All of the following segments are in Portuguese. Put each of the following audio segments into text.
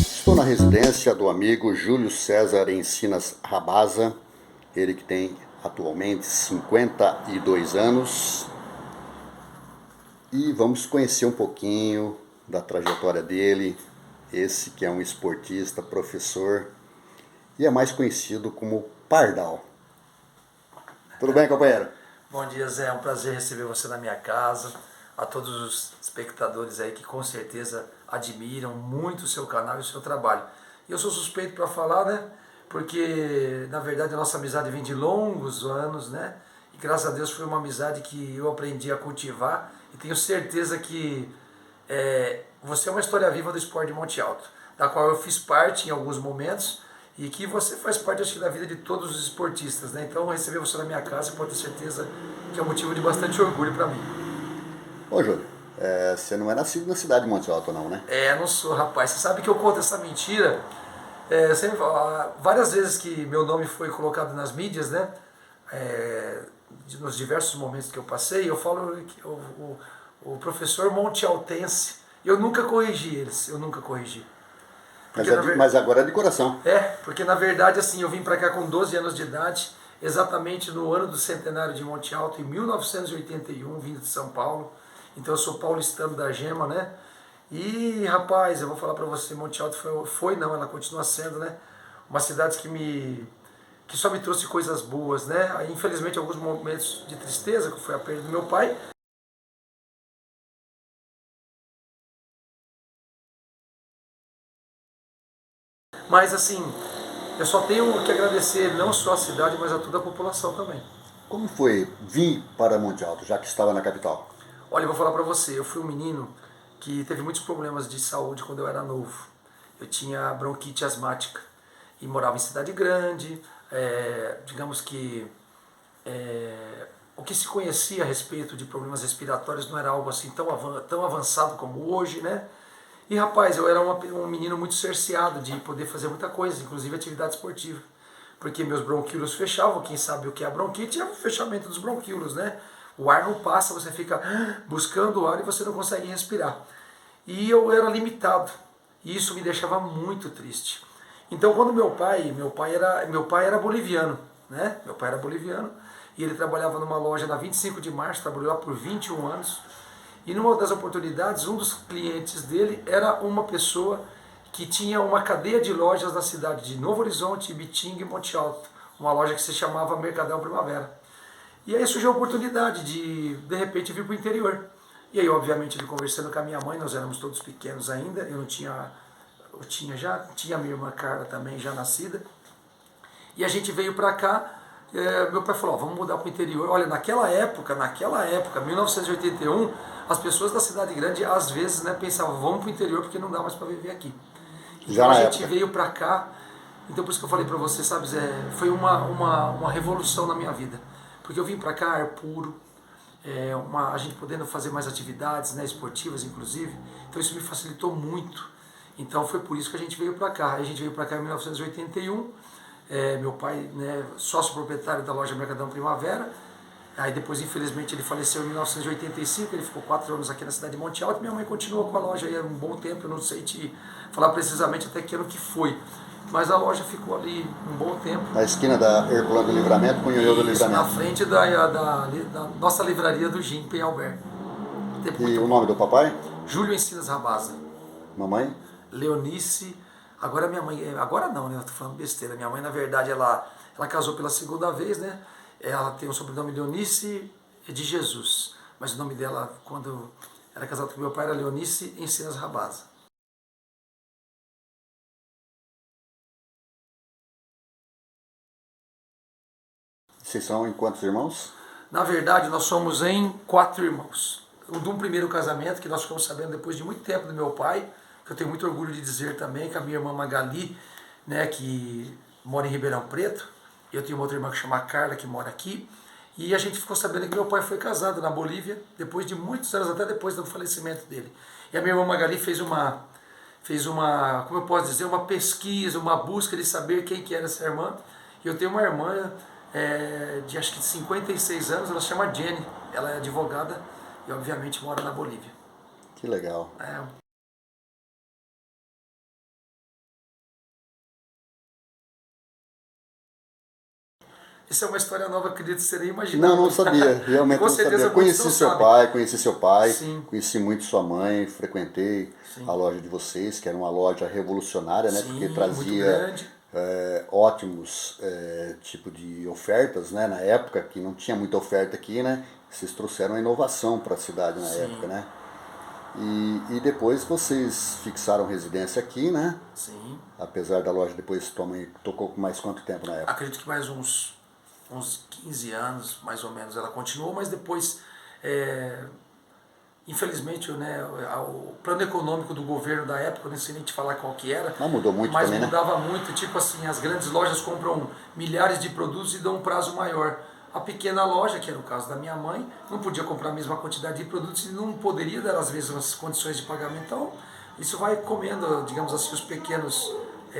Estou na residência do amigo Júlio César Encinas Rabasa, ele que tem atualmente 52 anos, e vamos conhecer um pouquinho da trajetória dele, esse que é um esportista, professor, e é mais conhecido como Pardal. Tudo bem, companheiro? Bom dia, Zé. É um prazer receber você na minha casa. A todos os espectadores aí que com certeza admiram muito o seu canal e o seu trabalho. E eu sou suspeito para falar, né? Porque, na verdade, a nossa amizade vem de longos anos, né? E graças a Deus foi uma amizade que eu aprendi a cultivar e tenho certeza que você é uma história viva do esporte de Monte Alto, da qual eu fiz parte em alguns momentos e que você faz parte, acho que, da vida de todos os esportistas, né? Então, receber você na minha casa pode ter certeza que é um motivo de bastante orgulho para mim. Ô Júlio, você não é nascido na cidade de Monte Alto não, né? Não sou, rapaz. Você sabe que eu conto essa mentira várias vezes que meu nome foi colocado nas mídias, né? Nos diversos momentos que eu passei, eu falo que o professor montealtense, eu nunca corrigi eles, eu nunca corrigi. Mas agora é de coração. Porque na verdade assim, eu vim para cá com 12 anos de idade, exatamente no ano do centenário de Monte Alto, em 1981, vindo de São Paulo. Então eu sou paulistano da gema, né? E rapaz, eu vou falar para você, Monte Alto não, ela continua sendo, né? Uma cidade que só me trouxe coisas boas, né? Aí, infelizmente, alguns momentos de tristeza, que foi a perda do meu pai. Mas assim, eu só tenho que agradecer não só a cidade, mas a toda a população também. Como foi vir para Monte Alto, já que estava na capital? Olha, eu vou falar pra você, eu fui um menino que teve muitos problemas de saúde quando eu era novo. Eu tinha bronquite asmática e morava em cidade grande, digamos que o que se conhecia a respeito de problemas respiratórios não era algo assim tão avançado como hoje, né? E rapaz, eu era um menino muito cerceado de poder fazer muita coisa, inclusive atividade esportiva. Porque meus bronquíolos fechavam, quem sabe o que é a bronquite é o fechamento dos bronquíolos, né? O ar não passa, você fica buscando o ar e você não consegue respirar. E eu era limitado, e isso me deixava muito triste. Então quando meu pai era boliviano, né? Meu pai era boliviano, e ele trabalhava numa loja na 25 de março, trabalhou lá por 21 anos. E numa das oportunidades, um dos clientes dele era uma pessoa que tinha uma cadeia de lojas na cidade de Novo Horizonte, Ibitinga e Monte Alto. Uma loja que se chamava Mercadão Primavera. E aí surgiu a oportunidade de repente, vir para o interior. E aí, obviamente, ele conversando com a minha mãe, nós éramos todos pequenos ainda, já tinha a minha irmã Carla também já nascida. E a gente veio para cá, meu pai falou, vamos mudar para o interior. Olha, naquela época, 1981, as pessoas da cidade grande, às vezes, né, pensavam, vamos para o interior porque não dá mais para viver aqui. Então a gente veio para cá, então por isso que eu falei para você, sabe, Zé, foi uma revolução na minha vida. Porque eu vim para cá, ar puro, a gente podendo fazer mais atividades, né, esportivas inclusive, então isso me facilitou muito. Então foi por isso que a gente veio para cá. A gente veio para cá em 1981, meu pai, né, sócio proprietário da loja Mercadão Primavera. Aí depois, infelizmente, ele faleceu em 1985, ele ficou 4 anos aqui na cidade de Monte Alto. Minha mãe continuou com a loja aí há um bom tempo, eu não sei te falar precisamente até que ano que foi. Mas a loja ficou ali um bom tempo. Na esquina da Herculano do Livramento com o Ionel do Livramento. Na frente da nossa livraria do Jim Penhalber. E o nome do papai? Júlio Encinas Rabasa. Mamãe? Leonice. Agora minha mãe, agora não, né? Eu tô falando besteira. Minha mãe, na verdade, ela casou pela segunda vez, né? Ela tem o sobrenome Leonice de Jesus. Mas o nome dela, quando era casada com meu pai, era Leonice Encinas Rabasa. Vocês são em quantos irmãos? Na verdade, nós somos em 4 irmãos. De um primeiro casamento, que nós ficamos sabendo depois de muito tempo do meu pai, que eu tenho muito orgulho de dizer também, que a minha irmã Magali, né, que mora em Ribeirão Preto, eu tenho uma outra irmã que chama Carla, que mora aqui, e a gente ficou sabendo que meu pai foi casado na Bolívia, depois de muitos anos, até depois do falecimento dele. E a minha irmã Magali fez uma, como eu posso dizer, uma pesquisa, uma busca de saber quem que era essa irmã. E eu tenho uma irmã de acho que 56 anos, ela se chama Jenny. ela é advogada e obviamente mora na Bolívia. Que legal. Isso é uma história nova, acredito que você nem imaginava. Não sabia, realmente Com não sabia. certeza muitos não sabem. Conheci seu pai, Sim. conheci muito sua mãe, frequentei Sim. a loja de vocês, que era uma loja revolucionária, né? Sim, Porque muito trazia grande. ótimos tipo de ofertas, né? Na época, que não tinha muita oferta aqui, né? Vocês trouxeram uma inovação para a cidade na Sim. época, né? E depois vocês fixaram residência aqui, né? Sim. Apesar da loja depois tua mãe tocou por mais quanto tempo na época? Acredito que mais uns 15 anos, mais ou menos, ela continuou, mas depois, infelizmente, né, o plano econômico do governo da época, eu nem sei nem te falar qual que era, Mas mudou muito mas também, né? mudava muito, tipo assim, as grandes lojas compram milhares de produtos e dão um prazo maior. A pequena loja, que era o caso da minha mãe, não podia comprar a mesma quantidade de produtos e não poderia dar as mesmas condições de pagamento. Então, isso vai comendo, digamos assim, os pequenos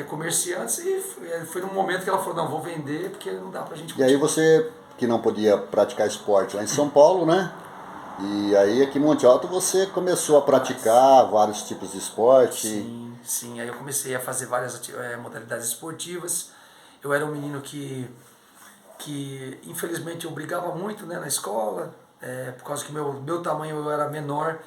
comerciantes e foi num momento que ela falou, não, vou vender porque não dá pra gente E aí continuar. você, que não podia praticar esporte lá em São Paulo, né? E aí aqui em Monte Alto você começou a praticar vários tipos de esporte. Sim, sim. Aí eu comecei a fazer várias modalidades esportivas. Eu era um menino que infelizmente eu brigava muito, né, na escola, por causa que meu tamanho eu era menor.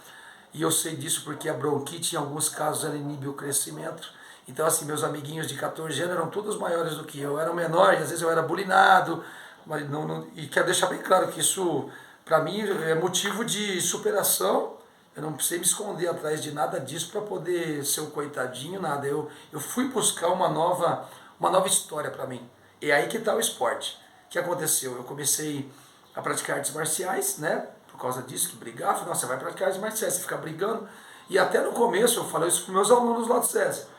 E eu sei disso porque a bronquite em alguns casos ela inibe o crescimento. Então assim, meus amiguinhos de 14 anos eram todos maiores do que eu era menor e às vezes eu era bulinado. Mas e quero deixar bem claro que isso para mim é motivo de superação. Eu não precisei me esconder atrás de nada disso para poder ser um coitadinho, nada. Eu fui buscar uma nova história para mim. E aí que está o esporte. O que aconteceu? Eu comecei a praticar artes marciais, né? Por causa disso, que brigava. Falei, você vai praticar artes marciais, você fica brigando. E até no começo eu falei isso para meus alunos lá do SESI.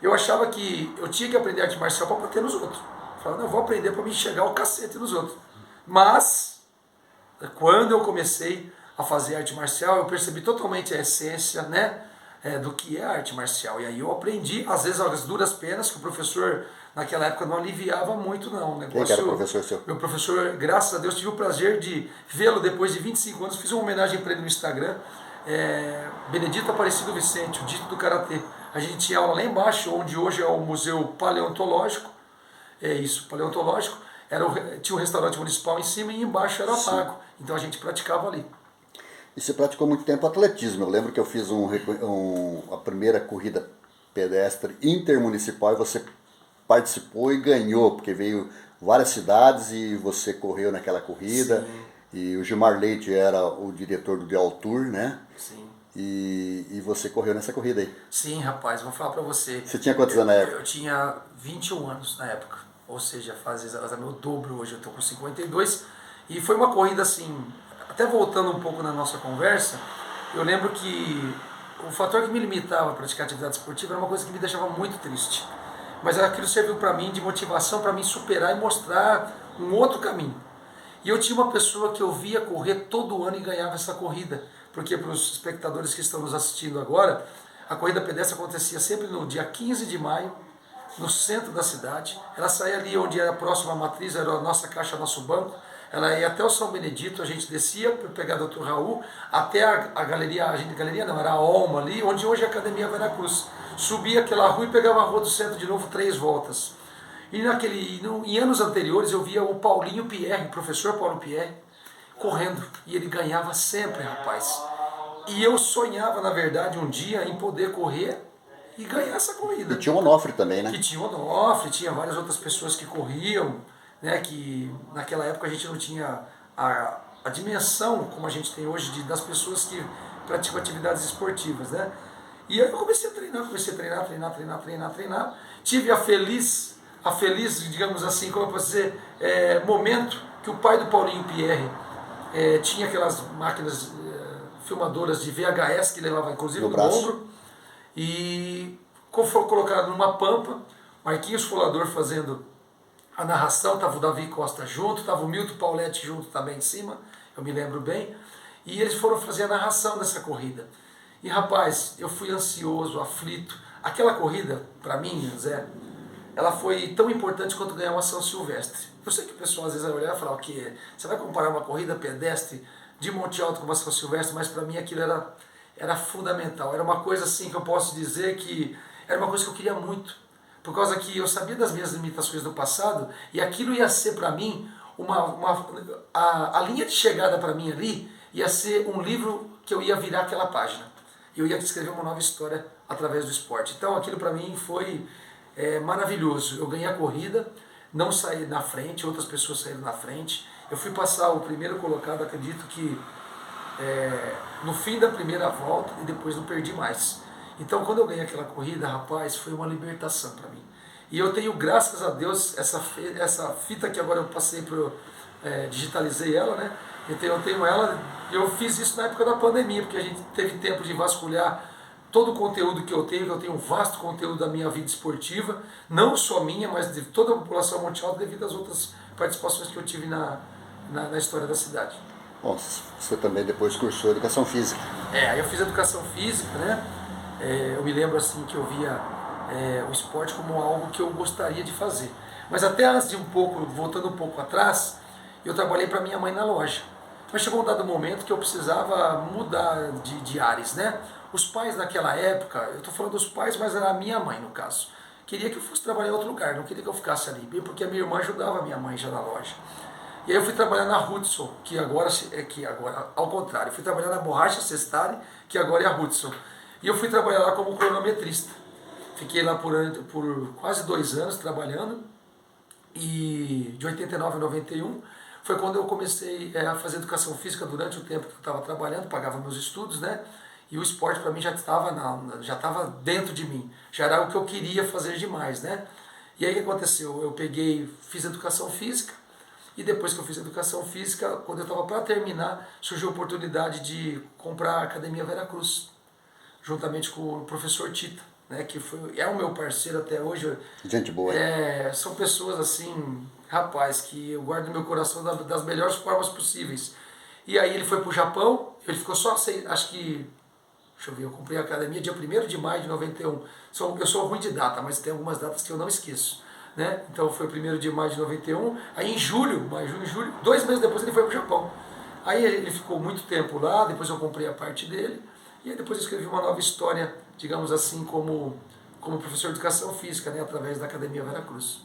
Eu achava que eu tinha que aprender arte marcial para bater nos outros. Eu falava, não, eu vou aprender para me enxergar o cacete nos outros. Mas, quando eu comecei a fazer arte marcial, eu percebi totalmente a essência, né, do que é a arte marcial. E aí eu aprendi, às vezes, as duras penas, que o professor, naquela época, não aliviava muito, não. O negócio, Quem que era o professor seu? Meu professor, graças a Deus, tive o prazer de vê-lo depois de 25 anos. Fiz uma homenagem para ele no Instagram. Benedito Aparecido Vicente, o dito do Karatê. A gente tinha aula lá embaixo, onde hoje é o Museu Paleontológico. É isso, paleontológico. Tinha um restaurante municipal em cima e embaixo era pago. Então a gente praticava ali. E você praticou muito tempo atletismo. Eu lembro que eu fiz a primeira corrida pedestre intermunicipal e você participou e ganhou, porque veio várias cidades e você correu naquela corrida. Sim. E o Gilmar Leite era o diretor do Deal Tour, né? Sim. E você correu nessa corrida aí. Sim, rapaz, vou falar pra você. Você tinha quantos anos na época? Eu tinha 21 anos na época. Ou seja, faz exatamente o dobro hoje, eu tô com 52. E foi uma corrida assim, até voltando um pouco na nossa conversa, eu lembro que o fator que me limitava a praticar atividade esportiva era uma coisa que me deixava muito triste. Mas aquilo serviu para mim de motivação para mim superar e mostrar um outro caminho. E eu tinha uma pessoa que eu via correr todo ano e ganhava essa corrida. Porque para os espectadores que estão nos assistindo agora, a corrida pedestre acontecia sempre no dia 15 de maio, no centro da cidade. Ela saía ali onde era próxima à matriz, era a nossa caixa, nosso banco. Ela ia até o São Benedito, a gente descia para pegar o Dr. Raul, até a galeria, galeria não, era a Olma ali, onde hoje é a Academia Veracruz. Subia aquela rua e pegava a rua do centro de novo 3 voltas. E em anos anteriores eu via o Paulinho Pierre, o professor Paulo Pierre, correndo. E ele ganhava sempre, rapaz. E eu sonhava, na verdade, um dia em poder correr e ganhar essa corrida. E tinha o Onofre também, né? Que tinha o Onofre, tinha várias outras pessoas que corriam, né? Que naquela época a gente não tinha a dimensão como a gente tem hoje das pessoas que praticam atividades esportivas, né? E aí eu comecei a treinar. Tive a feliz, digamos assim, como eu posso dizer, momento que o pai do Paulinho Pierre tinha aquelas máquinas filmadoras de VHS que levava inclusive no ombro, e foi colocado numa pampa, Marquinhos Folador fazendo a narração, estava o Davi Costa junto, estava o Milton Pauletti junto também em cima, eu me lembro bem, e eles foram fazer a narração dessa corrida. E rapaz, eu fui ansioso, aflito. Aquela corrida, para mim, Zé, ela foi tão importante quanto ganhar uma São Silvestre. Eu sei que o pessoal às vezes vai olhar e falar o que você vai comparar uma corrida pedestre de Monte Alto com São Silvestre, mas para mim aquilo era fundamental. Era uma coisa assim que eu posso dizer que era uma coisa que eu queria muito, por causa que eu sabia das minhas limitações do passado e aquilo ia ser para mim a linha de chegada para mim ali ia ser um livro que eu ia virar aquela página. Eu ia escrever uma nova história através do esporte. Então aquilo para mim foi maravilhoso. Eu ganhei a corrida, não saí na frente, outras pessoas saíram na frente. Eu fui passar o primeiro colocado, acredito que no fim da primeira volta e depois não perdi mais. Então quando eu ganhei aquela corrida, rapaz, foi uma libertação para mim. E eu tenho, graças a Deus, essa fita que agora eu passei digitalizei ela, né? Eu tenho ela, eu fiz isso na época da pandemia, porque a gente teve tempo de vasculhar todo o conteúdo que eu tenho um vasto conteúdo da minha vida esportiva, não só minha, mas de toda a população Monte Alto, devido às outras participações que eu tive na história da cidade. Bom, você também depois cursou Educação Física. Aí eu fiz Educação Física, né? Eu me lembro assim que eu via o esporte como algo que eu gostaria de fazer. Mas até antes de voltando um pouco atrás, eu trabalhei para minha mãe na loja. Mas chegou um dado momento que eu precisava mudar de áreas, né? Os pais naquela época, eu estou falando dos pais, mas era a minha mãe no caso, queria que eu fosse trabalhar em outro lugar, não queria que eu ficasse ali, porque a minha irmã ajudava a minha mãe já na loja. E aí eu fui trabalhar na Hudson, que agora ao contrário, eu fui trabalhar na Borracha Cestari, que agora é a Hudson. E eu fui trabalhar lá como cronometrista. Fiquei lá por quase 2 anos trabalhando, e de 89 a 91 foi quando eu comecei a fazer educação física durante o tempo que eu estava trabalhando, pagava meus estudos, né? E o esporte para mim já estava dentro de mim, já era o que eu queria fazer demais, né? E aí o que aconteceu? Eu fiz educação física, e depois que eu fiz educação física, quando eu estava para terminar, surgiu a oportunidade de comprar a Academia Veracruz, juntamente com o professor Tita, né, que é o meu parceiro até hoje. Gente boa. São pessoas assim, rapaz, que eu guardo no meu coração das melhores formas possíveis. E aí ele foi para o Japão, ele ficou só, acho que, deixa eu ver, eu comprei a academia dia 1º de maio de 91. Eu sou ruim de data, mas tem algumas datas que eu não esqueço. Né? Então foi 1º de maio de 91, aí em julho, 2 meses depois ele foi para o Japão. Aí ele ficou muito tempo lá, depois eu comprei a parte dele, e aí depois eu escrevi uma nova história, digamos assim, como professor de educação física, né, através da Academia Veracruz.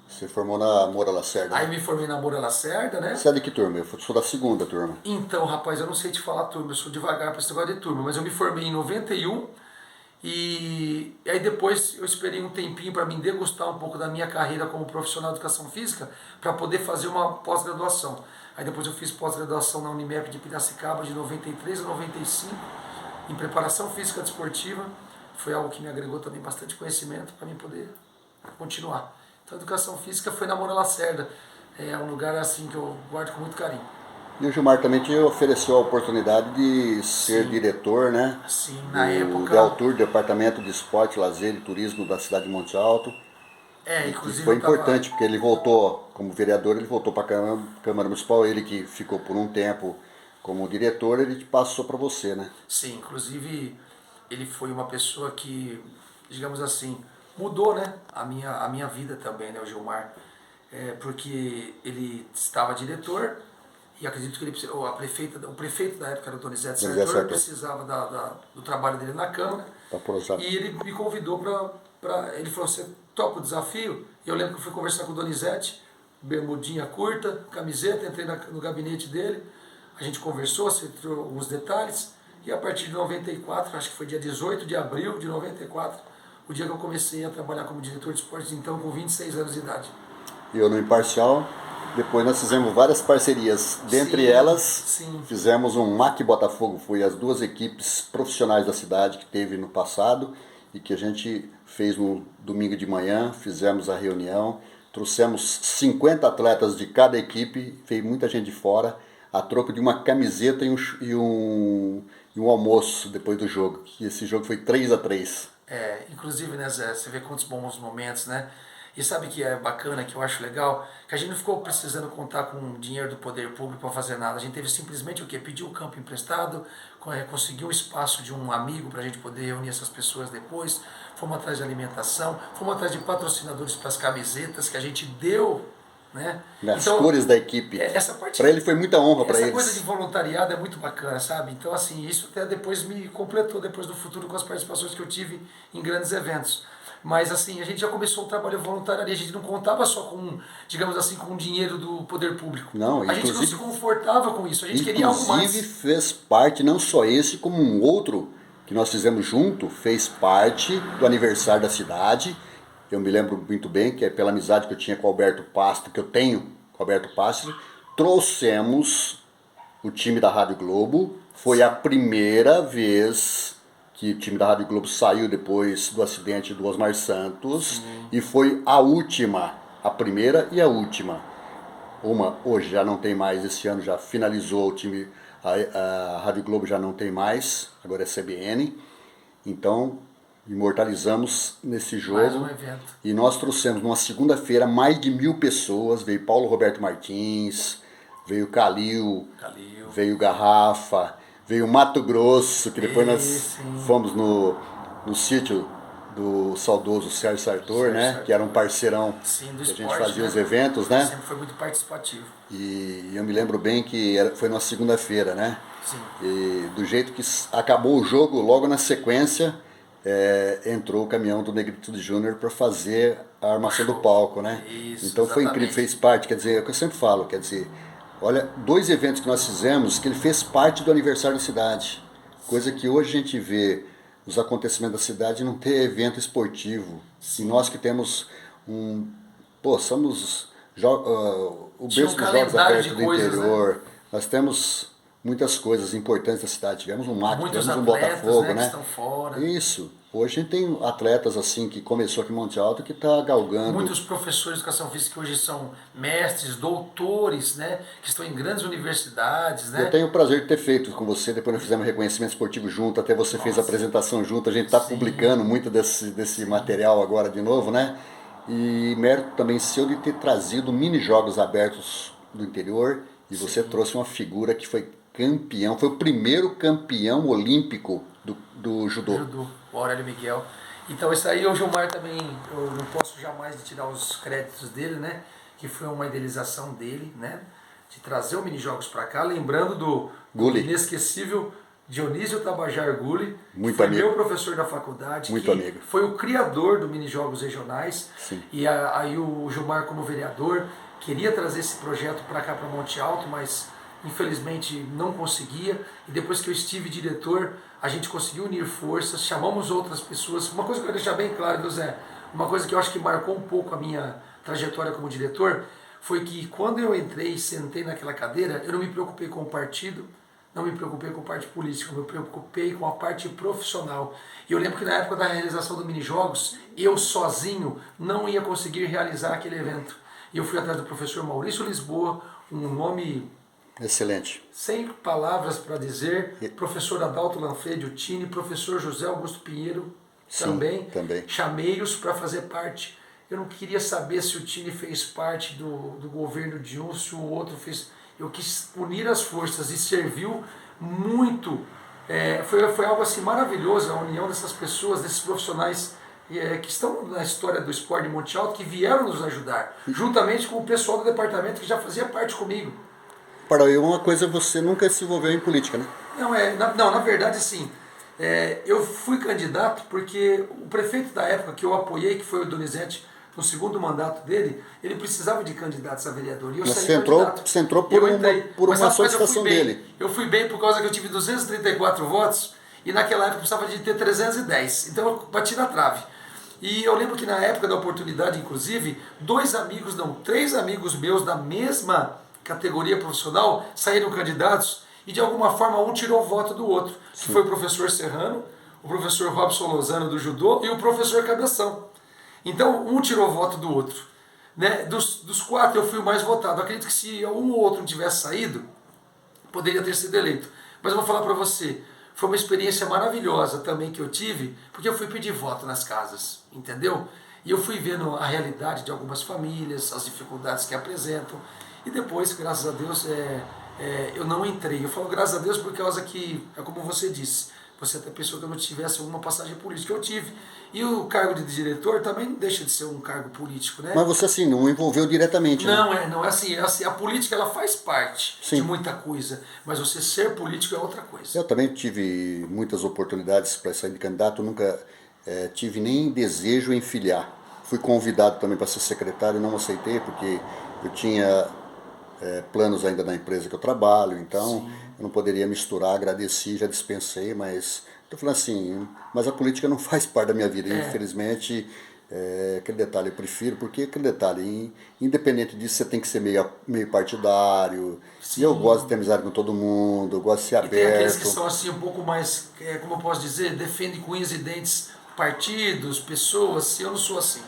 Você formou na Moura Lacerda? Aí me formei na Moura Lacerda, né? Você é de que turma? Eu sou da 2ª turma. Então, rapaz, eu não sei te falar turma, eu sou devagar para esse negócio de turma, mas eu me formei em 91, e aí depois eu esperei um tempinho para me degustar um pouco da minha carreira como profissional de educação física, para poder fazer uma pós-graduação. Aí depois eu fiz pós-graduação na Unimep de Piracicaba de 93 a 95, em preparação física desportiva. Foi algo que me agregou também bastante conhecimento para mim poder continuar. Então a educação física foi na Moura Lacerda, é um lugar assim que eu guardo com muito carinho. E o Gilmar também te ofereceu a oportunidade de ser diretor, né? Sim, na época. Do Altur, Departamento de Esporte, Lazer e Turismo da cidade de Monte Alto. Inclusive. Foi importante, porque ele voltou, como vereador, ele voltou para a Câmara Municipal, ele que ficou por um tempo como diretor, ele passou para você, né? Sim, inclusive ele foi uma pessoa que, digamos assim, mudou, né, a minha vida também, né, o Gilmar. Porque ele estava diretor, e acredito que o prefeito da época era o Donizete Sartor, precisava do trabalho dele na Câmara, e ele me convidou ele falou, você topa o desafio? E eu lembro que eu fui conversar com o Donizete, bermudinha curta, camiseta, entrei no gabinete dele, a gente conversou, acertou alguns detalhes, e a partir de 94, acho que foi dia 18 de abril de 94, o dia que eu comecei a trabalhar como diretor de esportes, então com 26 anos de idade. Eu no Imparcial. Depois nós fizemos várias parcerias, dentre elas fizemos um MAC Botafogo, foi as 2 equipes profissionais da cidade que teve no passado e que a gente fez no domingo de manhã, fizemos a reunião, trouxemos 50 atletas de cada equipe, veio muita gente de fora, a troco de uma camiseta e um almoço depois do jogo, que esse jogo foi 3-3. Inclusive, né, Zé, você vê quantos bons momentos, né? E sabe que é bacana, que eu acho legal? Que a gente não ficou precisando contar com dinheiro do poder público para fazer nada. A gente teve simplesmente o quê? Pedir o campo emprestado, conseguir o espaço de um amigo para a gente poder reunir essas pessoas depois. Fomos atrás de alimentação, fomos atrás de patrocinadores para as camisetas que a gente deu né? Nas Então, cores da equipe. Essa parte, para ele foi muita honra para eles. essa coisa de voluntariado é muito bacana, sabe? Então, assim, isso até depois me completou depois do futuro com as participações que eu tive em grandes eventos. Mas, assim, a gente já começou o trabalho voluntário ali, a gente não contava só com, digamos assim, com o dinheiro do poder público. Não, A gente não se confortava com isso, a gente queria algo mais. Inclusive fez parte, não só esse, como um outro que nós fizemos junto, fez parte do aniversário da cidade. Eu me lembro muito bem que é pela amizade que eu tinha com o Alberto Pastro, que eu tenho com o Alberto Pastro, trouxemos o time da Rádio Globo. Foi a primeira vez que o time da Rádio Globo saiu depois do acidente do Osmar Santos. E foi a última, a primeira e a última. Uma hoje já não tem mais, esse ano já finalizou o time, a Rádio Globo já não tem mais, agora é CBN. Então, imortalizamos nesse jogo. Mais um evento. E nós trouxemos numa segunda-feira mais de 1.000 pessoas. Veio Paulo Roberto Martins, veio Calil, veio Garrafa, veio Mato Grosso, que depois nós fomos no sítio do saudoso Sérgio Sartor, né? Que era um parceirão. Sim, do que esporte, a gente fazia, né? os eventos, né? Sempre foi muito participativo. E eu me lembro bem que foi numa segunda-feira, né? Sim. E do jeito que acabou o jogo, logo na sequência, entrou o caminhão do Negritude Júnior para fazer a armação do palco, né? Isso, então foi incrível, fez parte, quer dizer, é o que eu sempre falo, quer dizer, olha, 2 eventos que nós fizemos que ele fez parte do aniversário da cidade, coisa que hoje a gente vê os acontecimentos da cidade não ter evento esportivo. E nós que temos somos o berço dos Jogos Abertos do interior, né? Nós temos muitas coisas importantes da cidade. Tivemos um MAC, tivemos um Botafogo, né? Que estão fora. Isso. Hoje a gente tem atletas assim que começou aqui em Monte Alto que está galgando. Muitos professores de educação física que hoje são mestres, doutores, né? Que estão em grandes universidades, né? Eu tenho o prazer de ter feito com você, depois nós fizemos reconhecimento esportivo junto, até você fez a apresentação junto, a gente está publicando muito desse material agora de novo, né? E mérito também seu de ter trazido mini jogos abertos do interior e você trouxe uma figura que foi campeão, foi o primeiro campeão olímpico do judô. O Aurélio Miguel. Então isso aí o Gilmar também, eu não posso jamais tirar os créditos dele, né? Que foi uma idealização dele, né? De trazer o Minijogos para cá, lembrando do inesquecível Dionísio Tabajar Gulli, que foi meu professor da faculdade, muito amigo. Foi o criador do Minijogos Regionais. Sim. E aí o Gilmar, como vereador, queria trazer esse projeto para cá, para Monte Alto, mas infelizmente não conseguia. E depois que eu estive diretor, a gente conseguiu unir forças, chamamos outras pessoas. Uma coisa que eu quero deixar bem claro, viu, Zé? Uma coisa que eu acho que marcou um pouco a minha trajetória como diretor foi que quando eu entrei e sentei naquela cadeira, eu não me preocupei com o partido, não me preocupei com a parte política, eu me preocupei com a parte profissional. E eu lembro que na época da realização do Minijogos, eu sozinho não ia conseguir realizar aquele evento. E eu fui atrás do professor Maurício Lisboa, um nome excelente, sem palavras para dizer, professor Adalto Lanfredi Uttini, professor José Augusto Pinheiro também. Chamei-os para fazer parte. Eu não queria saber se o Uttini fez parte do governo de um, se o outro fez. Eu quis unir as forças e serviu muito. Foi algo assim maravilhoso, a união dessas pessoas, desses profissionais que estão na história do esporte de Monte Alto, que vieram nos ajudar, juntamente com o pessoal do departamento que já fazia parte comigo. Para eu, uma coisa, você nunca se envolveu em política, né? Não, na verdade, sim. Eu fui candidato porque o prefeito da época que eu apoiei, que foi o Donizete, no segundo mandato dele, ele precisava de candidatos a vereador. E eu saí candidato. Você entrou por uma solicitação dele. Eu fui bem por causa que eu tive 234 votos e naquela época eu precisava de ter 310. Então eu bati na trave. E eu lembro que na época da oportunidade, inclusive, 3 amigos meus da mesma categoria profissional saíram candidatos e de alguma forma um tirou o voto do outro, que foi o professor Serrano, o professor Robson Lozano do judô e o professor Cabeção. Então um tirou o voto do outro, né? Dos 4 eu fui o mais votado. Eu acredito que se um ou outro tivesse saído, poderia ter sido eleito. Mas eu vou falar para você, foi uma experiência maravilhosa também que eu tive, porque eu fui pedir voto nas casas, entendeu? E eu fui vendo a realidade de algumas famílias, as dificuldades que apresentam. E depois, graças a Deus, eu não entrei. Eu falo graças a Deus por causa que, é como você disse, você até pensou que eu não tivesse alguma passagem política. Eu tive. E o cargo de diretor também não deixa de ser um cargo político, né? Mas você, assim, não envolveu diretamente, né? Não é assim, a política ela faz parte Sim. de muita coisa, mas você ser político é outra coisa. Eu também tive muitas oportunidades para sair de candidato, nunca tive nem desejo em filiar. Fui convidado também para ser secretário, não aceitei porque eu tinha planos ainda na empresa que eu trabalho, então Sim. eu não poderia misturar, agradeci, já dispensei, mas estou falando assim, mas a política não faz parte da minha vida, infelizmente. Aquele detalhe eu prefiro, porque aquele detalhe, independente disso, você tem que ser meio partidário. Sim. E eu gosto de ter amizade com todo mundo, eu gosto de ser E tem aqueles que aberto. são assim um pouco mais, como eu posso dizer, defendem com unhas e dentes partidos, pessoas. Eu não sou assim.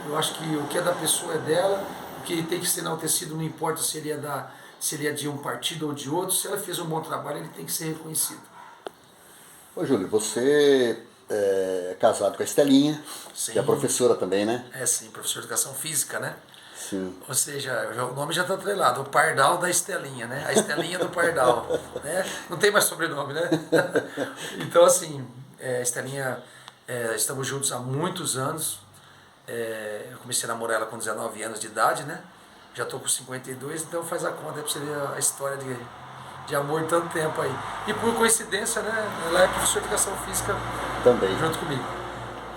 Eu acho que o que é da pessoa é dela, o que tem que ser enaltecido não importa se ele é de um partido ou de outro. Se ela fez um bom trabalho, ele tem que ser reconhecido. Ô Júlio, você é casado com a Estelinha, Sim. que é professora também, né? É sim, professor de educação física, né? Sim. Ou seja, o nome já está atrelado, o Pardal da Estelinha, né? A Estelinha do Pardal, né? Não tem mais sobrenome, né? Então, assim, Estelinha, estamos juntos há muitos anos. Eu comecei a namorar ela com 19 anos de idade, né? Já estou com 52, então faz a conta aí para você ver a história de amor tanto tempo aí. E por coincidência, né? Ela é professora de educação física Também. junto comigo.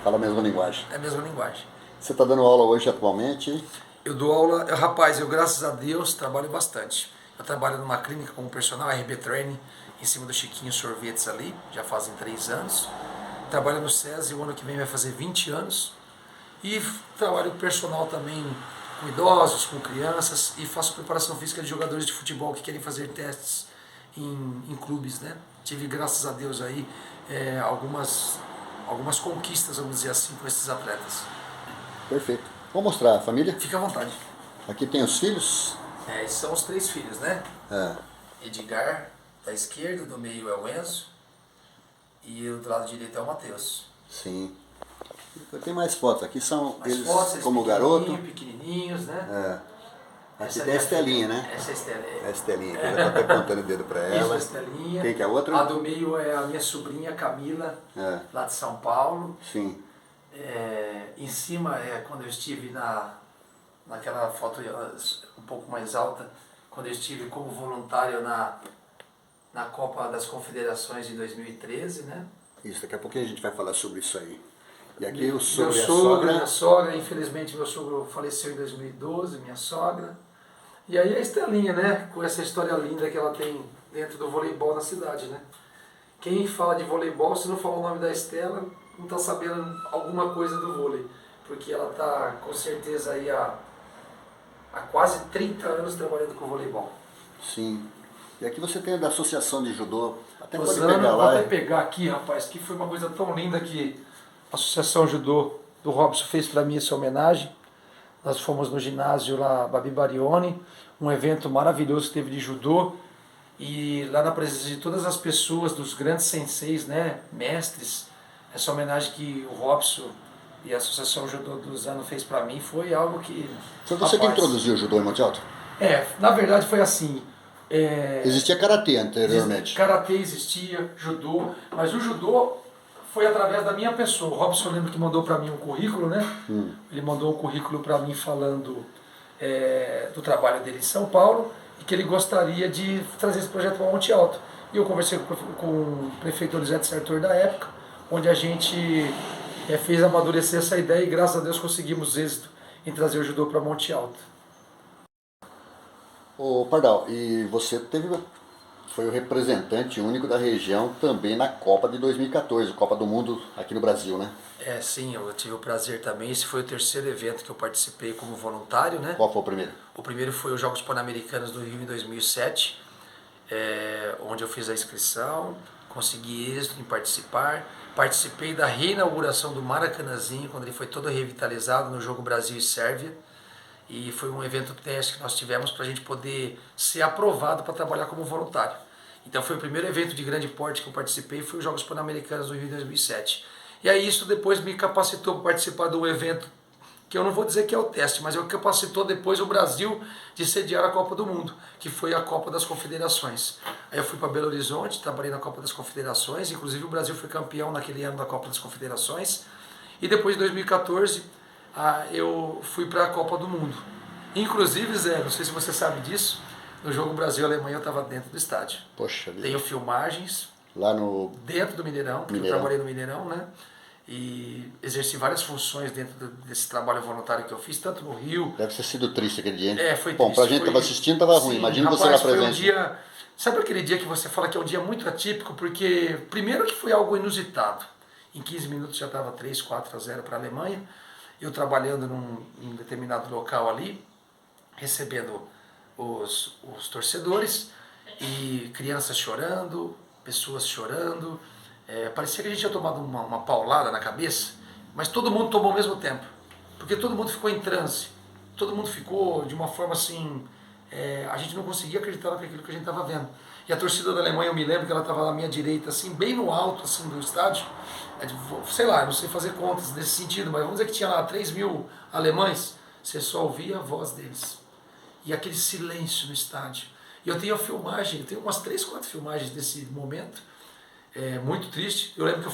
Fala a mesma linguagem. É a mesma linguagem. Você está dando aula hoje atualmente? Eu dou aula, rapaz, eu graças a Deus trabalho bastante. Eu trabalho numa clínica como personal RB Training, em cima do Chiquinho Sorvetes ali, já fazem 3 anos. Trabalho no SESI, o ano que vem vai fazer 20 anos. E trabalho personal também com idosos, com crianças, e faço preparação física de jogadores de futebol que querem fazer testes em clubes, né? Tive, graças a Deus, aí algumas conquistas, vamos dizer assim, com esses atletas. Perfeito. Vou mostrar a família. Fica à vontade. Aqui tem os filhos. Esses são os 3 filhos, né? É. Edgar, da esquerda, do meio é o Enzo, e do lado direito é o Matheus. Sim. Tem mais fotos. Aqui são Mais eles fotos, como garoto. Pequenininhos, né? Aqui tem a Estelinha, né? Essa é a Estelinha. A Estelinha, que ela está até apontando o dedo para ela. Isso, a Estelinha. Quem que é a outra? A do meio é a minha sobrinha Camila, lá de São Paulo. Sim. Em cima é quando eu estive naquela foto um pouco mais alta, quando eu estive como voluntário na Copa das Confederações de 2013, né? Isso, daqui a pouquinho a gente vai falar sobre isso aí. E aqui o Meu sobre a sogro, sogra. minha sogra, infelizmente meu sogro faleceu em 2012, minha sogra. E aí a Estelinha, né, com essa história linda que ela tem dentro do voleibol na cidade, né? Quem fala de voleibol, se não falar o nome da Estela, não está sabendo alguma coisa do vôlei. Porque ela está com certeza aí há quase 30 anos trabalhando com voleibol. Sim. E aqui você tem a da Associação de Judô. Até pode Rosana, pegar vou lá. até pegar aqui, rapaz, que foi uma coisa tão linda que a Associação Judô do Robson fez para mim essa homenagem. Nós fomos no ginásio lá, Babi Barioni, um evento maravilhoso que teve de judô. E lá na presença de todas as pessoas, dos grandes senseis, né, mestres, essa homenagem que o Robson e a Associação Judô do Luzano fez para mim foi algo que... Foi você que introduziu o judô em Monte Alto? Na verdade foi assim... Existia karatê anteriormente. Karatê existia, judô, mas o judô foi através da minha pessoa. O Robson, eu lembro que mandou para mim um currículo, né? Ele mandou um currículo para mim falando do trabalho dele em São Paulo e que ele gostaria de trazer esse projeto para Monte Alto. E eu conversei com o prefeito Elisete Sartor da época, onde a gente fez amadurecer essa ideia e graças a Deus conseguimos êxito em trazer o judô para Monte Alto. Ô Pardal, e você foi o representante único da região também na Copa de 2014, Copa do Mundo aqui no Brasil, né? Sim, eu tive o prazer também. Esse foi o 3º evento que eu participei como voluntário, né? Qual foi o primeiro? O primeiro foi os Jogos Pan-Americanos do Rio em 2007, onde eu fiz a inscrição, consegui êxito em participar. Participei da reinauguração do Maracanãzinho, quando ele foi todo revitalizado no jogo Brasil e Sérvia. E foi um evento teste que nós tivemos para a gente poder ser aprovado para trabalhar como voluntário. Então foi o primeiro evento de grande porte que eu participei, foi os Jogos Pan-Americanos do Rio em 2007. E aí isso depois me capacitou para participar de um evento que eu não vou dizer que é o teste, mas é o que capacitou depois o Brasil de sediar a Copa do Mundo, que foi a Copa das Confederações. Aí eu fui para Belo Horizonte, trabalhei na Copa das Confederações, inclusive o Brasil foi campeão naquele ano da Copa das Confederações, e depois, em 2014, eu fui para a Copa do Mundo. Inclusive, Zé, não sei se você sabe disso, no jogo Brasil-Alemanha eu estava dentro do estádio. Poxa vida. Tenho filmagens Lá no dentro do Mineirão, porque Mineirão. eu trabalhei no Mineirão, né? E exerci várias funções dentro desse trabalho voluntário que eu fiz, tanto no Rio. Deve ter sido triste aquele dia, hein? Foi Bom, triste. pra gente que tava assistindo tava ruim, imagina você lá Foi um presente. dia. Sabe aquele dia que você fala que é um dia muito atípico? Porque, primeiro, que foi algo inusitado. Em 15 minutos já estava 3-4-0 para a Alemanha. Eu trabalhando num determinado local ali, recebendo os torcedores, e crianças chorando, pessoas chorando. Parecia que a gente tinha tomado uma paulada na cabeça, mas todo mundo tomou ao mesmo tempo, porque todo mundo ficou em transe, todo mundo ficou de uma forma assim, a gente não conseguia acreditar naquilo que a gente estava vendo. E a torcida da Alemanha, eu me lembro que ela estava na minha direita, assim, bem no alto assim, do estádio, sei lá, não sei fazer contas nesse sentido, mas vamos dizer que tinha lá 3.000 alemães, você só ouvia a voz deles. E aquele silêncio no estádio. E eu tenho a filmagem, eu tenho umas 3-4 filmagens desse momento, muito triste. Eu lembro que eu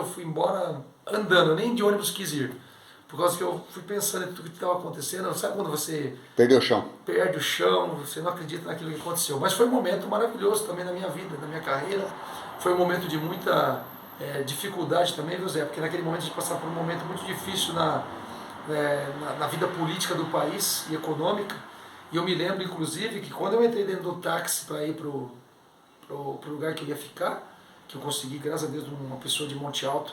fui embora andando, eu nem de ônibus quis ir. Por causa que eu fui pensando em tudo que estava acontecendo. Sabe quando você Perdeu o chão. perde o chão, você não acredita naquilo que aconteceu. Mas foi um momento maravilhoso também na minha vida, na minha carreira. Foi um momento de muita dificuldade também, viu, Zé? Porque naquele momento a gente passava por um momento muito difícil na vida política do país e econômica. E eu me lembro, inclusive, que quando eu entrei dentro do táxi para ir pro lugar que eu ia ficar, que eu consegui, graças a Deus, uma pessoa de Monte Alto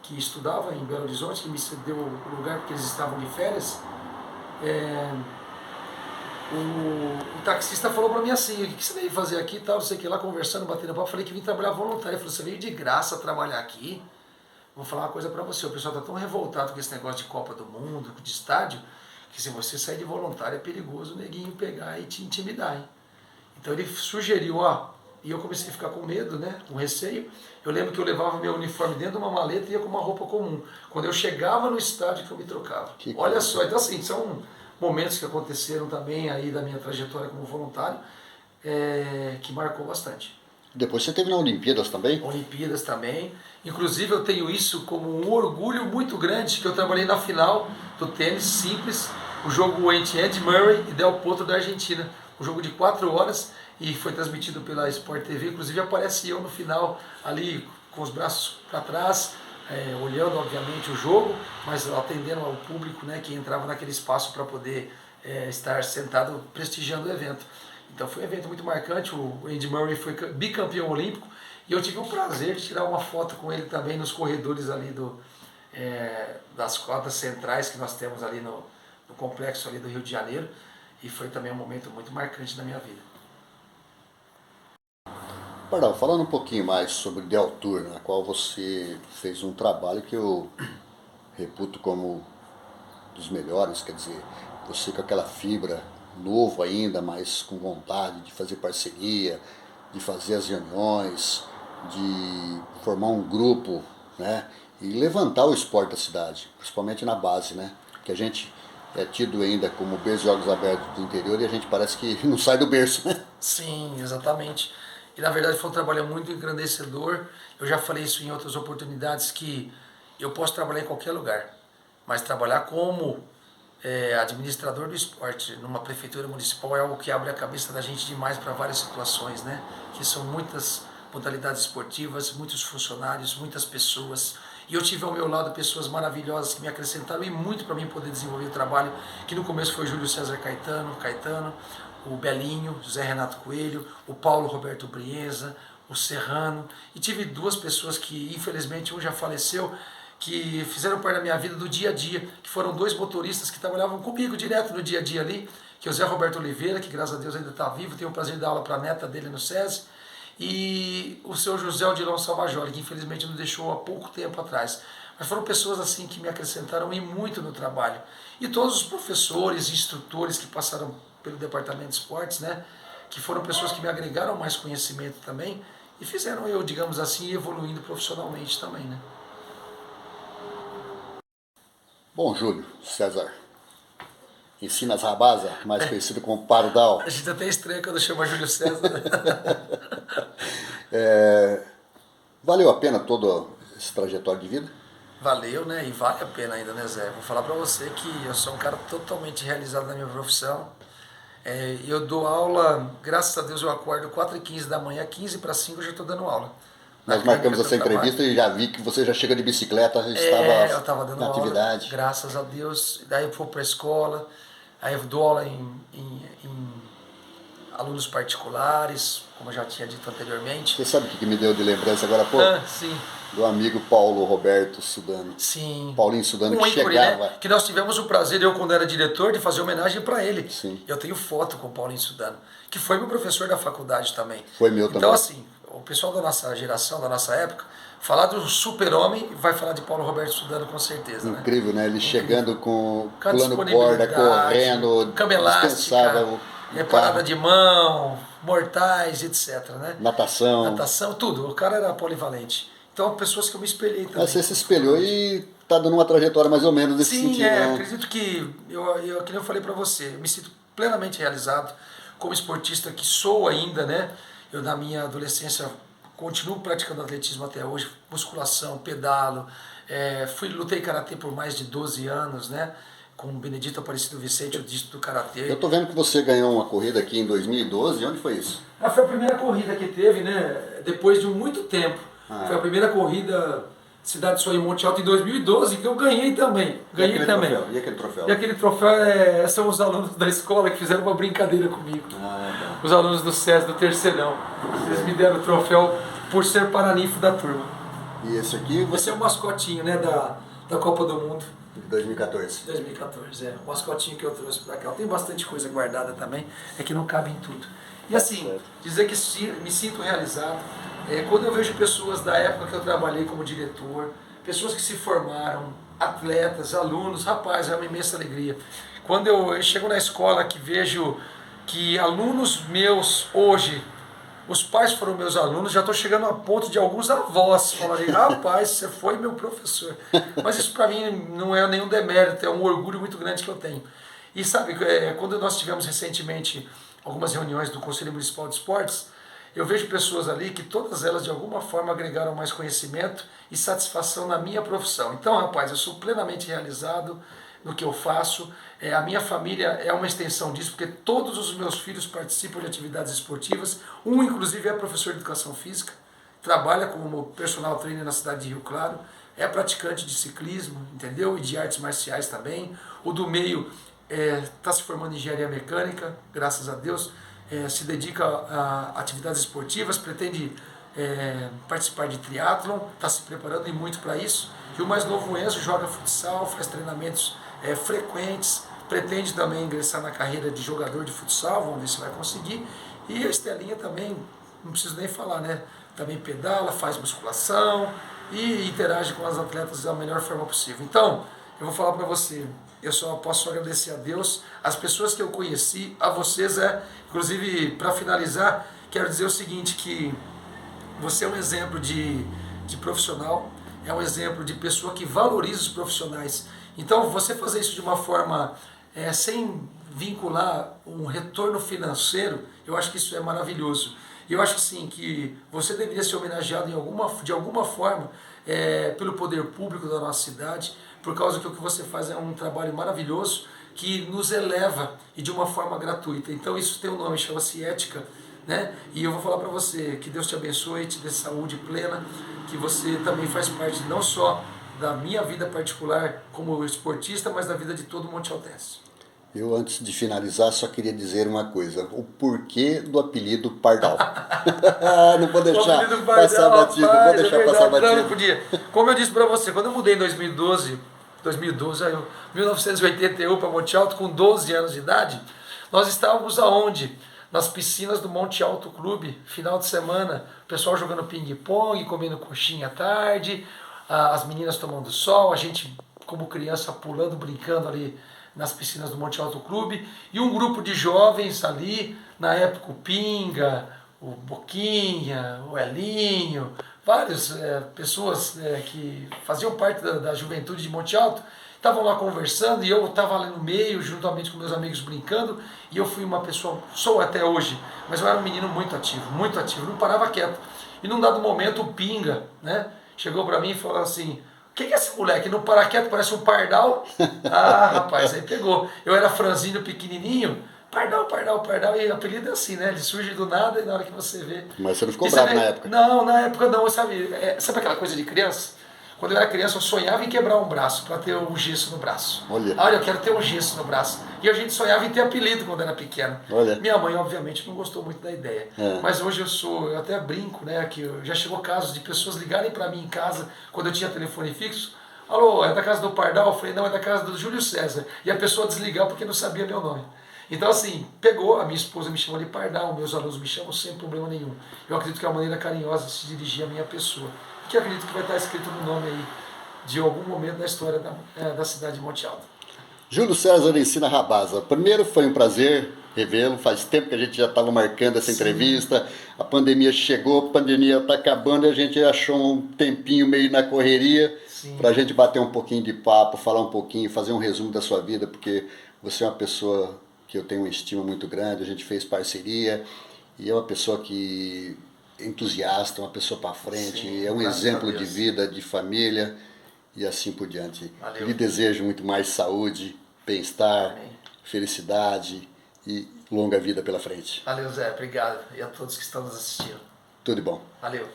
que estudava em Belo Horizonte, que me cedeu o lugar porque eles estavam de férias, o taxista falou para mim assim: o que você veio fazer aqui e tal, não sei o que lá, conversando, batendo papo. Eu falei que vim trabalhar voluntário. Ele falou: você veio de graça trabalhar aqui? Vou falar uma coisa para você, o pessoal está tão revoltado com esse negócio de Copa do Mundo, de estádio, que se você sair de voluntário é perigoso o neguinho pegar e te intimidar, hein? Então ele sugeriu, e eu comecei a ficar com medo, né, com receio. Eu lembro que eu levava meu uniforme dentro de uma maleta e ia com uma roupa comum. Quando eu chegava no estádio que eu me trocava. Olha só, então assim, são momentos que aconteceram também aí da minha trajetória como voluntário, que marcou bastante. Depois você teve na Olimpíadas também? Olimpíadas também. Inclusive eu tenho isso como um orgulho muito grande, que eu trabalhei na final do tênis simples, o jogo entre Andy Murray e Del Potro da Argentina. Um jogo de 4 horas e foi transmitido pela Sport TV. Inclusive aparece eu no final ali com os braços para trás, olhando obviamente o jogo, mas atendendo ao público, né, que entrava naquele espaço para poder estar sentado prestigiando o evento. Então foi um evento muito marcante. O Andy Murray foi bicampeão olímpico e eu tive o prazer de tirar uma foto com ele também nos corredores ali das quadras centrais que nós temos ali no complexo ali do Rio de Janeiro, e foi também um momento muito marcante na minha vida. Pardal, falando um pouquinho mais sobre Del Tour, na qual você fez um trabalho que eu reputo como dos melhores, quer dizer, você com aquela fibra, novo ainda, mas com vontade de fazer parceria, de fazer as reuniões, de formar um grupo, né, e levantar o esporte da cidade, principalmente na base, né, que a gente é tido ainda como berço de jogos abertos do interior e a gente parece que não sai do berço, né? Sim, exatamente. E na verdade foi um trabalho muito engrandecedor. Eu já falei isso em outras oportunidades, que eu posso trabalhar em qualquer lugar, mas trabalhar como administrador do esporte numa prefeitura municipal é algo que abre a cabeça da gente demais para várias situações, né? Que são muitas modalidades esportivas, muitos funcionários, muitas pessoas. E eu tive ao meu lado pessoas maravilhosas que me acrescentaram e muito para mim poder desenvolver o trabalho, que no começo foi Júlio César Caetano, o Belinho, José Renato Coelho, o Paulo Roberto Brienza, o Serrano. E tive 2 pessoas que, infelizmente, um já faleceu, que fizeram parte da minha vida do dia a dia, que foram 2 motoristas que trabalhavam comigo direto no dia a dia ali, que é o Zé Roberto Oliveira, que graças a Deus ainda está vivo, tenho o prazer de dar aula para a neta dele no SESI, e o seu José Odilon Salvajoli, que infelizmente nos deixou há pouco tempo atrás. Mas foram pessoas assim que me acrescentaram e muito no trabalho. E todos os professores e instrutores que passaram pelo departamento de esportes, né, que foram pessoas que me agregaram mais conhecimento também e fizeram eu, digamos assim, evoluindo profissionalmente também, né. Bom, Júlio César, Ensinas Rabasa, mais conhecido como Pardal. A gente até estranha quando chama Júlio César. Valeu a pena todo esse trajetório de vida? Valeu, né? E vale a pena ainda, né, Zé? Vou falar pra você que eu sou um cara totalmente realizado na minha profissão. Eu dou aula, graças a Deus eu acordo 4h15 da manhã, 4:45 eu já estou dando aula. Nós marcamos essa entrevista e já vi que você já chega de bicicleta, Eu estava estava dando na aula, atividade. graças a Deus. Daí eu vou para a escola, aí eu dou aula em alunos particulares, como eu já tinha dito anteriormente. Você sabe o que me deu de lembrança agora há pouco? Sim. Do amigo Paulo Roberto Sudano. Sim. Paulinho Sudano, Um que ícone, chegava. né? Que nós tivemos o prazer, eu quando era diretor, de fazer homenagem para ele. Sim. Eu tenho foto com o Paulinho Sudano, que foi meu professor da faculdade também. Foi meu também. Então, assim, o pessoal da nossa geração, da nossa época, falar do super-homem, vai falar de Paulo Roberto Sudano com certeza, né? Incrível, né? Ele chegando com Com a pulando corda, disponibilidade, correndo, cama elástica, dispensava o parada carro, de mão, mortais, etc, né? natação. Natação, tudo. O cara era polivalente. Então, pessoas que eu me espelhei também. Mas você se espelhou e tá dando uma trajetória mais ou menos nesse Sim, sentido, né? acredito que, que nem eu falei para você, eu me sinto plenamente realizado como esportista que sou ainda, né? Eu, na minha adolescência, continuo praticando atletismo até hoje, musculação, pedalo, lutei karatê por mais de 12 anos, né? Com o Benedito Aparecido Vicente, o dígito do karatê. Eu tô vendo que você ganhou uma corrida aqui em 2012, onde foi isso? Foi a primeira corrida que teve, né? Depois de muito tempo. Foi a primeira corrida Cidade de Sonho em Monte Alto em 2012 que eu ganhei também. Ganhei também. Troféu? E aquele troféu? E aquele troféu são os alunos da escola que fizeram uma brincadeira comigo. Tá. Os alunos do SES, do terceirão. Eles me deram o troféu por ser paraninfo da turma. E esse aqui Esse é o mascotinho, né, da Copa do Mundo. de 2014. 2014, o mascotinho que eu trouxe pra cá. Tem bastante coisa guardada também, é que não cabe em tudo. E assim, dizer que me sinto realizado, quando eu vejo pessoas da época que eu trabalhei como diretor, pessoas que se formaram, atletas, alunos, rapaz, é uma imensa alegria. Quando eu chego na escola que vejo que alunos meus hoje, os pais foram meus alunos, já estou chegando a ponto de alguns avós falarem, rapaz, você foi meu professor. Mas isso para mim não é nenhum demérito, é um orgulho muito grande que eu tenho. E sabe, quando nós tivemos recentemente algumas reuniões do Conselho Municipal de Esportes, eu vejo pessoas ali que todas elas de alguma forma agregaram mais conhecimento e satisfação na minha profissão. Então, rapaz, eu sou plenamente realizado no que eu faço. A minha família é uma extensão disso, porque todos os meus filhos participam de atividades esportivas. Um, inclusive, é professor de educação física, trabalha como personal trainer na cidade de Rio Claro, é praticante de ciclismo, entendeu? E de artes marciais também. O do meio está se formando em engenharia mecânica, graças a Deus. Se dedica a atividades esportivas, pretende participar de triatlon, está se preparando e muito para isso. E o mais novo, o Enzo, joga futsal, faz treinamentos frequentes, pretende também ingressar na carreira de jogador de futsal, vamos ver se vai conseguir. E a Estelinha também, não preciso nem falar, né? Também pedala, faz musculação e interage com as atletas da melhor forma possível. Então, eu vou falar para você, eu só posso agradecer a Deus, as pessoas que eu conheci, a vocês, inclusive, para finalizar, quero dizer o seguinte, que você é um exemplo de profissional, é um exemplo de pessoa que valoriza os profissionais. Então, você fazer isso de uma forma sem vincular um retorno financeiro, eu acho que isso é maravilhoso. E eu acho sim que você deveria ser homenageado de alguma forma pelo poder público da nossa cidade, por causa que o que você faz é um trabalho maravilhoso que nos eleva e de uma forma gratuita. Então isso tem um nome, chama-se ética, né? E eu vou falar para você que Deus te abençoe, te dê saúde plena, que você também faz parte não só da minha vida particular como esportista, mas da vida de todo Monte Altense. Eu, antes de finalizar, só queria dizer uma coisa. O porquê do apelido Pardal. Não vou deixar passar batido. Não vou deixar passar batido. Não podia. Como eu disse para você, quando eu mudei em 1981 para Monte Alto, com 12 anos de idade, nós estávamos aonde? Nas piscinas do Monte Alto Clube, final de semana, o pessoal jogando ping-pong, comendo coxinha à tarde, as meninas tomando sol, a gente como criança pulando, brincando ali nas piscinas do Monte Alto Clube, e um grupo de jovens ali, na época o Pinga, o Boquinha, o Elinho, várias pessoas que faziam parte da juventude de Monte Alto, estavam lá conversando e eu estava ali no meio, juntamente com meus amigos brincando, e eu fui uma pessoa, sou até hoje, mas eu era um menino muito ativo, não parava quieto. E num dado momento o Pinga, né, chegou para mim e falou assim: o que é esse moleque? Não para quieto, parece um pardal. Ah, rapaz, aí pegou. Eu era franzino, pequenininho, pardal, pardal, pardal, e o apelido é assim, né? Ele surge do nada e na hora que você vê. Mas você não ficou E você bravo vê- na época? Não, na época não, sabe? Sabe aquela coisa de criança? Quando eu era criança, eu sonhava em quebrar um braço para ter um gesso no braço. Olha. Olha, eu quero ter um gesso no braço. E a gente sonhava em ter apelido quando era pequeno. Olha. Minha mãe, obviamente, não gostou muito da ideia. É. Mas hoje eu até brinco, né? Que já chegou casos de pessoas ligarem para mim em casa quando eu tinha telefone fixo. Alô, é da casa do Pardal? Eu falei, não, é da casa do Júlio César. E a pessoa desligar porque não sabia meu nome. Então, assim, pegou, a minha esposa me chamou de Pardal, meus alunos me chamam sem problema nenhum. Eu acredito que é uma maneira carinhosa de se dirigir à minha pessoa. Que eu acredito que vai estar escrito no nome aí de algum momento da história da cidade de Monte Alto. Júlio César Ensina Rabasa. Primeiro, foi um prazer revê-lo. Faz tempo que a gente já estava marcando essa entrevista. A pandemia chegou, a pandemia está acabando e a gente achou um tempinho meio na correria para a gente bater um pouquinho de papo, falar um pouquinho, fazer um resumo da sua vida, porque você é uma pessoa que eu tenho uma estima muito grande, a gente fez parceria e é uma pessoa que é entusiasta, uma pessoa para frente, Sim, é um graças exemplo a de Deus. vida, de família e assim por diante. Valeu. Lhe desejo muito mais saúde, bem-estar, Amém. felicidade e longa vida pela frente. Valeu, Zé. Obrigado. E a todos que estão nos assistindo. Tudo de bom. Valeu.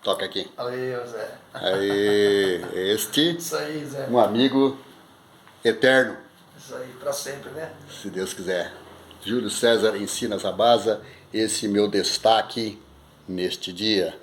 Toca aqui. Valeu, Zé. Aí, este, Isso aí, Zé. um amigo eterno, Isso aí, pra sempre, né? se Deus quiser. Júlio César Ensina Rabasa, esse meu destaque neste dia.